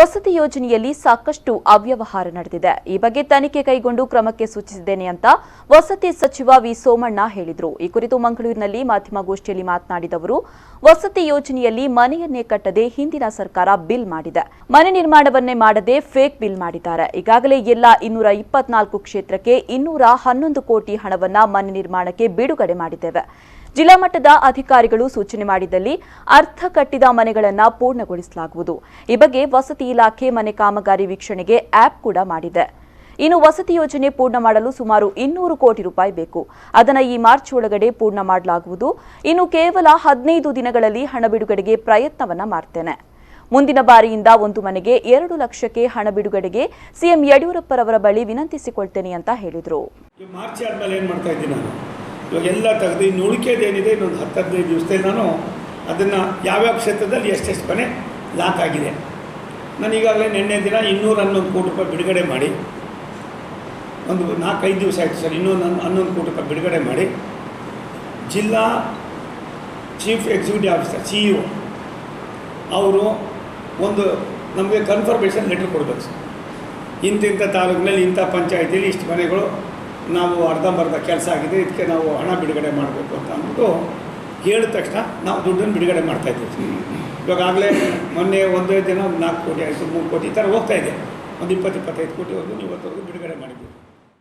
ವಸತಿ ಯೋಜನೆಯಲ್ಲಿ ಸಾಕಷ್ಟು ಅವ್ಯವಹಾರ ನಡೆದಿದೆ. ಈ ಬಗ್ಗೆ ತನಿಖೆ ಕೈಗೊಂಡು ಕ್ರಮಕ್ಕೆ ಸೂಚಿಸಿದ್ದೇನೆ ಅಂತ ವಸತಿ ಸಚಿವ VSOMANNA ಹೇಳಿದರು. ಈ ಕುರಿತು ಮಂಗಳೂರಿನಲ್ಲಿ ಮಾಧ್ಯಮಗೋಷ್ಠಿಯಲ್ಲಿ ಮಾತನಾಡಿದ ಅವರು, ವಸತಿ ಯೋಜನೆಯಲ್ಲಿ ಮನೆಯನ್ನೇ ಕಟ್ಟದೆ ಹಿಂದಿನ ಸರ್ಕಾರ ಬಿಲ್ ಮಾಡಿದೆ. ಮನೆ ನಿರ್ಮಾಣವನ್ನೇ ಮಾಡದೆ ಫೇಕ್ ಬಿಲ್ ಮಾಡಿದ್ದಾರೆ. ಈಗಾಗಲೇ ಎಲ್ಲ 224 ಕ್ಷೇತ್ರಕ್ಕೆ 211 ಕೋಟಿ ಹಣವನ್ನ ಮನೆ ನಿರ್ಮಾಣಕ್ಕೆ ಬಿಡುಗಡೆ ಮಾಡಿದ್ದೇವೆ. ಜಿಲ್ಲಾ ಮಟ್ಟದ ಅಧಿಕಾರಿಗಳು ಸೂಚನೆ ಮಾಡಿದಲ್ಲಿ ಅರ್ಧ ಕಟ್ಟಿದ ಮನೆಗಳನ್ನು ಪೂರ್ಣಗೊಳಿಸಲಾಗುವುದು. ಈ ಬಗ್ಗೆ ವಸತಿ ಇಲಾಖೆ ಮನೆ ಕಾಮಗಾರಿ ವೀಕ್ಷಣೆಗೆ ಆಪ್ ಕೂಡ ಮಾಡಿದೆ. ಇನ್ನು ವಸತಿ ಯೋಜನೆ ಪೂರ್ಣ ಮಾಡಲು ಸುಮಾರು 200 ಕೋಟಿ ರೂಪಾಯಿ ಬೇಕು. ಅದನ್ನು ಈ ಮಾರ್ಚ್ ಒಳಗಡೆ ಪೂರ್ಣ ಮಾಡಲಾಗುವುದು. ಇನ್ನು ಕೇವಲ 15 ದಿನಗಳಲ್ಲಿ ಹಣ ಬಿಡುಗಡೆಗೆ ಪ್ರಯತ್ನವನ್ನ ಮಾಡ್ತೇನೆ. ಮುಂದಿನ ಬಾರಿಯಿಂದ ಒಂದು ಮನೆಗೆ 2 ಲಕ್ಷಕ್ಕೆ ಹಣ ಬಿಡುಗಡೆಗೆ ಸಿಎಂ ಯಡಿಯೂರಪ್ಪರವರ ಬಳಿ ವಿನಂತಿಸಿಕೊಳ್ತೇನೆ ಅಂತ ಹೇಳಿದರು. ಮಾರ್ಚ್ ಆದ್ಮೇಲೆ ಏನು ಮಾಡ್ತಾ ಇದ್ದೀನಿ ನಾನು ಇವಾಗ ಎಲ್ಲ ತೆಗೆದು ಇನ್ನು ಉಳಿಕೆದೇನಿದೆ ಇನ್ನೊಂದು 10-15 ದಿವಸದಲ್ಲಿ ನಾನು ಅದನ್ನು ಯಾವ್ಯಾವ ಕ್ಷೇತ್ರದಲ್ಲಿ ಎಷ್ಟೆಷ್ಟು ಮನೆ ಲಾಕ್ ಆಗಿದೆ. ನಾನು ಈಗಾಗಲೇ ನಿನ್ನೆ ದಿನ 211 ಕೋಟಿ ರೂಪಾಯಿ ಬಿಡುಗಡೆ ಮಾಡಿ ಒಂದು 4-5 ದಿವಸ ಆಯಿತು ಸರ್. 211 ಕೋಟಿ ರೂಪಾಯಿ ಬಿಡುಗಡೆ ಮಾಡಿ ಜಿಲ್ಲಾ ಚೀಫ್ ಎಕ್ಸಿಕ್ಯೂಟಿವ್ ಆಫೀಸರ್ CEO ಅವರು ಒಂದು ನಮಗೆ ಕನ್ಫರ್ಮೇಷನ್ ಲೆಟರ್ ಕೊಡಬೇಕು ಸರ್. ಇಂಥ ತಾಲೂಕಿನಲ್ಲಿ ಇಂಥ ಪಂಚಾಯತಿಯಲ್ಲಿ ಇಷ್ಟು ಮನೆಗಳು ನಾವು ಅರ್ಧಂಬರ್ಧ ಕೆಲಸ ಆಗಿದೆ, ಇದಕ್ಕೆ ನಾವು ಹಣ ಬಿಡುಗಡೆ ಮಾಡಬೇಕು ಅಂತ ಅಂದ್ಬಿಟ್ಟು ಹೇಳಿದ ತಕ್ಷಣ ನಾವು ದುಡ್ಡನ್ನು ಬಿಡುಗಡೆ ಮಾಡ್ತಾಯಿದ್ದೀವಿ. ಇವಾಗಲೇ ಮೊನ್ನೆ ಒಂದೇ ದಿನ 4 ಕೋಟಿ ಆಯಿತು, 3 ಕೋಟಿ ಈ ಥರ ಹೋಗ್ತಾಯಿದೆ. ಒಂದು 20-25 ಕೋಟಿವರೆಗೂ ಇವತ್ತವರೆಗೂ ಬಿಡುಗಡೆ ಮಾಡಿದ್ದೀವಿ.